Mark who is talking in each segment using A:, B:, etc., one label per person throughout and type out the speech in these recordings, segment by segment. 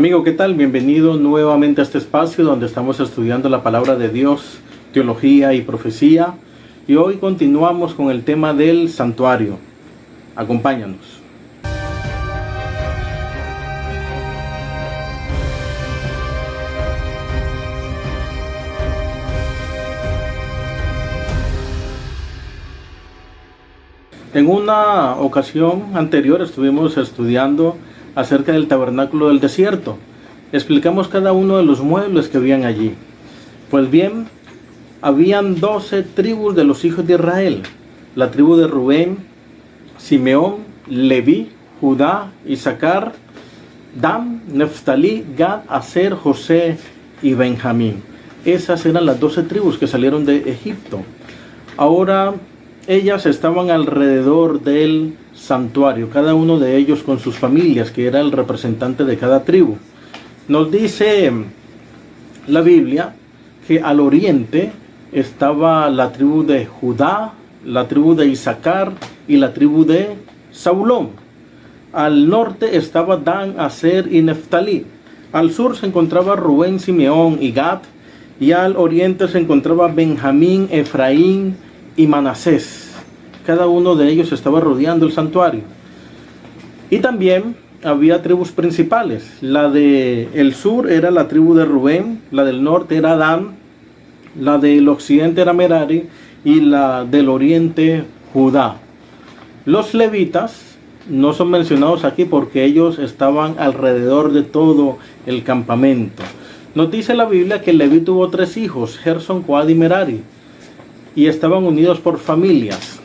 A: Amigo, ¿qué tal? Bienvenido nuevamente a este espacio donde estamos estudiando la palabra de Dios, teología y profecía. Y hoy continuamos con el tema del santuario. Acompáñanos. En una ocasión anterior estuvimos estudiando acerca del tabernáculo del desierto. Explicamos cada uno de los muebles que habían allí. Pues bien, habían 12 tribus de los hijos de Israel. La tribu de Rubén, Simeón, Leví, Judá, Isaacar, Dan, Neftalí, Gad, Aser, José y Benjamín. Esas eran las 12 tribus que salieron de Egipto. Ahora ellas estaban alrededor del santuario, cada uno de ellos con sus familias, que era el representante de cada tribu. Nos dice la Biblia que al oriente estaba la tribu de Judá, la tribu de Isaacar y la tribu de Zabulón. Al norte estaba Dan, Aser y Neftalí. Al sur se encontraba Rubén, Simeón y Gad. Y al oriente se encontraba Benjamín, Efraín y Manasés. Cada uno de ellos estaba rodeando el santuario. Y también había tribus principales. La del sur era la tribu de Rubén, la del norte era Dan, la del occidente era Merari y la del oriente Judá. Los levitas no son mencionados aquí porque ellos estaban alrededor de todo el campamento. Nos dice la Biblia que Leví tuvo 3 hijos, Gersón, Coad y Merari, y estaban unidos por familias.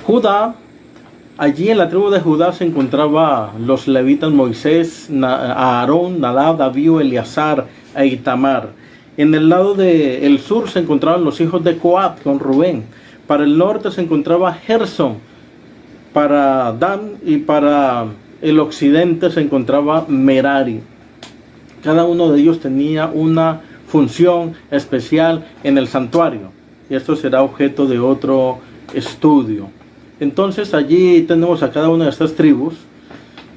A: Judá, allí en la tribu de Judá se encontraba los levitas Moisés, Aarón, Nadab, Abiú, Eleazar e Itamar. En el lado del sur se encontraban los hijos de Coat con Rubén. Para el norte se encontraba Gersón, para Dan, y para el occidente se encontraba Merari. Cada uno de ellos tenía una función especial en el santuario, y esto será objeto de otro estudio. Entonces allí tenemos a cada una de estas tribus.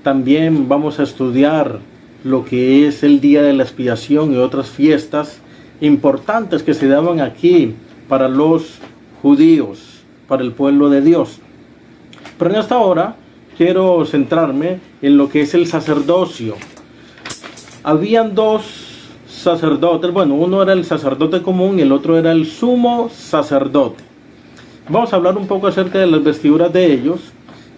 A: También vamos a estudiar lo que es el día de la expiación y otras fiestas importantes que se daban aquí para los judíos, para el pueblo de Dios. Pero en esta hora quiero centrarme en lo que es el sacerdocio. Habían 2 sacerdotes, bueno, uno era el sacerdote común y el otro era el sumo sacerdote. Vamos a hablar un poco acerca de las vestiduras de ellos.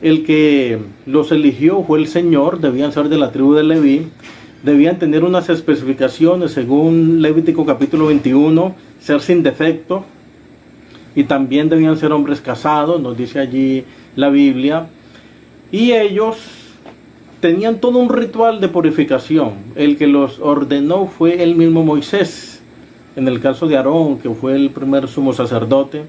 A: El que los eligió fue el Señor, debían ser de la tribu de Leví, debían tener unas especificaciones según Levítico capítulo 21, ser sin defecto, y también debían ser hombres casados, nos dice allí la Biblia, y ellos tenían todo un ritual de purificación. El que los ordenó fue el mismo Moisés, en el caso de Aarón, que fue el primer sumo sacerdote.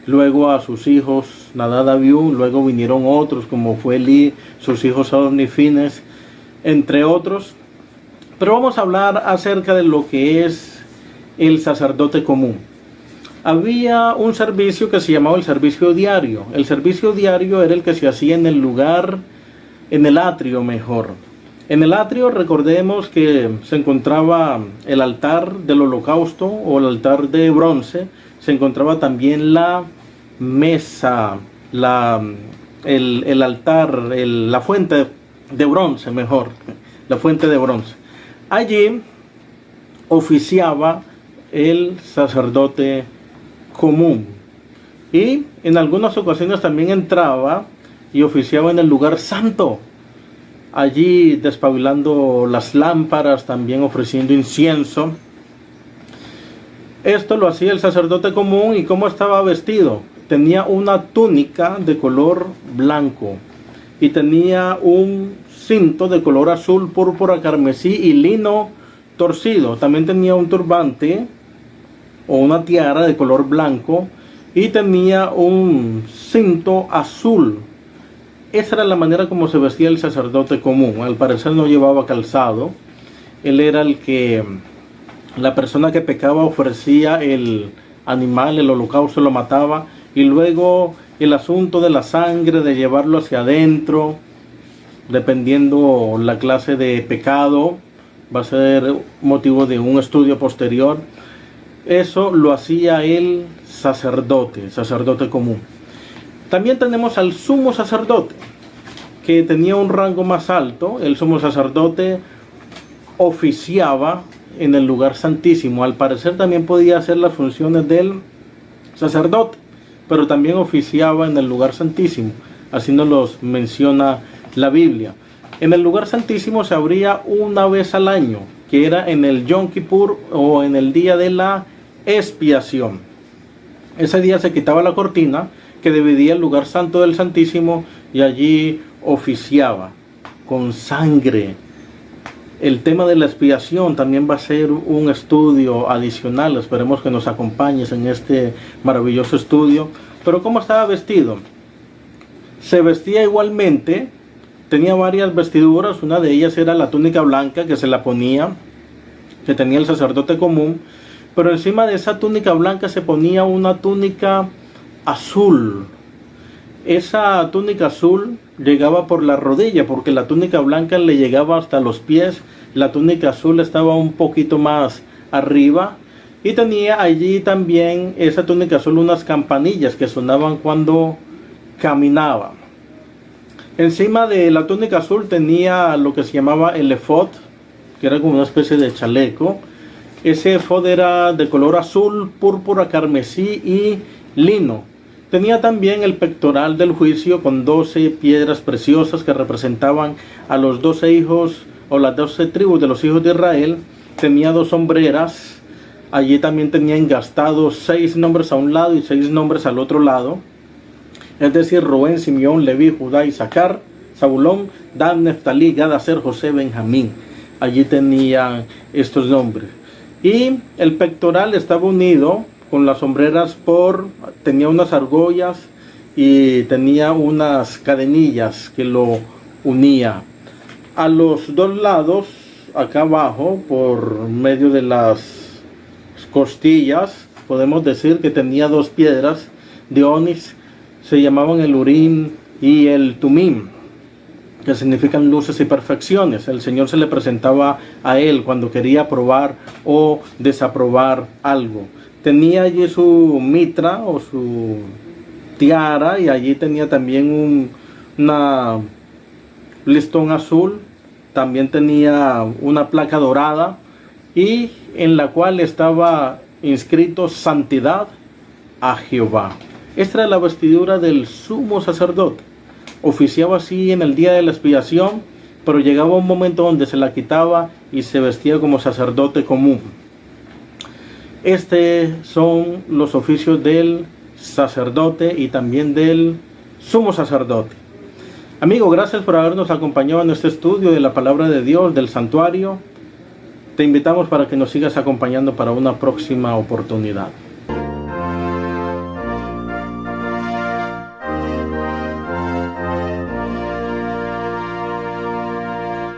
A: Luego a sus hijos Nadab, Abiú, luego vinieron otros como fue Elí, sus hijos Aarón y Fines, entre otros. Pero vamos a hablar acerca de lo que es el sacerdote común. Había un servicio que se llamaba el servicio diario. El servicio diario era el que se hacía en el lugar, en el atrio mejor. En el atrio recordemos que se encontraba el altar del holocausto o el altar de bronce. Se encontraba también la mesa, el altar, la fuente de bronce mejor, la fuente de bronce. Allí oficiaba el sacerdote común y en algunas ocasiones también entraba y oficiaba en el lugar santo, allí despabilando las lámparas, también ofreciendo incienso. Esto lo hacía el sacerdote común. ¿Y cómo estaba vestido? Tenía una túnica de color blanco y tenía un cinto de color azul, púrpura, carmesí y lino torcido. También tenía un turbante o una tiara de color blanco y tenía un cinto azul. Esa era la manera como se vestía el sacerdote común. Al parecer no llevaba calzado. Él era la persona que pecaba ofrecía el animal, el holocausto, lo mataba, y luego el asunto de la sangre, de llevarlo hacia adentro, dependiendo la clase de pecado, va a ser motivo de un estudio posterior. Eso lo hacía el sacerdote común. También tenemos al sumo sacerdote, que tenía un rango más alto. El sumo sacerdote oficiaba en el lugar santísimo. Al parecer también podía hacer las funciones del sacerdote, pero también oficiaba en el lugar santísimo. Así nos los menciona la Biblia. En el lugar santísimo se abría una vez al año, que era en el Yom Kippur o en el día de la expiación. Ese día se quitaba la cortina que dividía el lugar santo del santísimo y allí oficiaba con sangre. El tema de la expiación también va a ser un estudio adicional. Esperemos que nos acompañes en este maravilloso estudio. Pero ¿cómo estaba vestido? Se vestía igualmente, tenía varias vestiduras. Una de ellas era la túnica blanca que se la ponía, que tenía el sacerdote común. Pero encima de esa túnica blanca se ponía una túnica azul. Esa túnica azul llegaba por la rodilla, porque la túnica blanca le llegaba hasta los pies. La túnica azul estaba un poquito más arriba, y tenía allí también esa túnica azul unas campanillas que sonaban cuando caminaba. Encima de la túnica azul tenía lo que se llamaba el efod, que era como una especie de chaleco. Ese efod era de color azul, púrpura, carmesí y lino. Tenía también el pectoral del juicio con 12 piedras preciosas que representaban a los 12 hijos o las 12 tribus de los hijos de Israel. Tenía 2 sombreras. Allí también tenía engastados 6 nombres a un lado y 6 nombres al otro lado. Es decir, Rubén, Simeón, Leví, Judá, Isaacar, Zabulón, Dan, Neftalí, Gad, Aser, José, Benjamín. Allí tenían estos nombres. Y el pectoral estaba unido con las sombreras tenía unas argollas y tenía unas cadenillas que lo unía. A los 2 lados, acá abajo, por medio de las costillas, podemos decir que tenía 2 piedras de onix, se llamaban el Urim y el Tumim, que significan luces y perfecciones. El Señor se le presentaba a él cuando quería aprobar o desaprobar algo. Tenía allí su mitra o su tiara, y allí tenía también una listón azul. También tenía una placa dorada, y en la cual estaba inscrito santidad a Jehová. Esta era la vestidura del sumo sacerdote. Oficiaba así en el día de la expiación, pero llegaba un momento donde se la quitaba y se vestía como sacerdote común. Estos son los oficios del sacerdote y también del sumo sacerdote. Amigo, gracias por habernos acompañado en este estudio de la palabra de Dios, del santuario. Te invitamos para que nos sigas acompañando para una próxima oportunidad.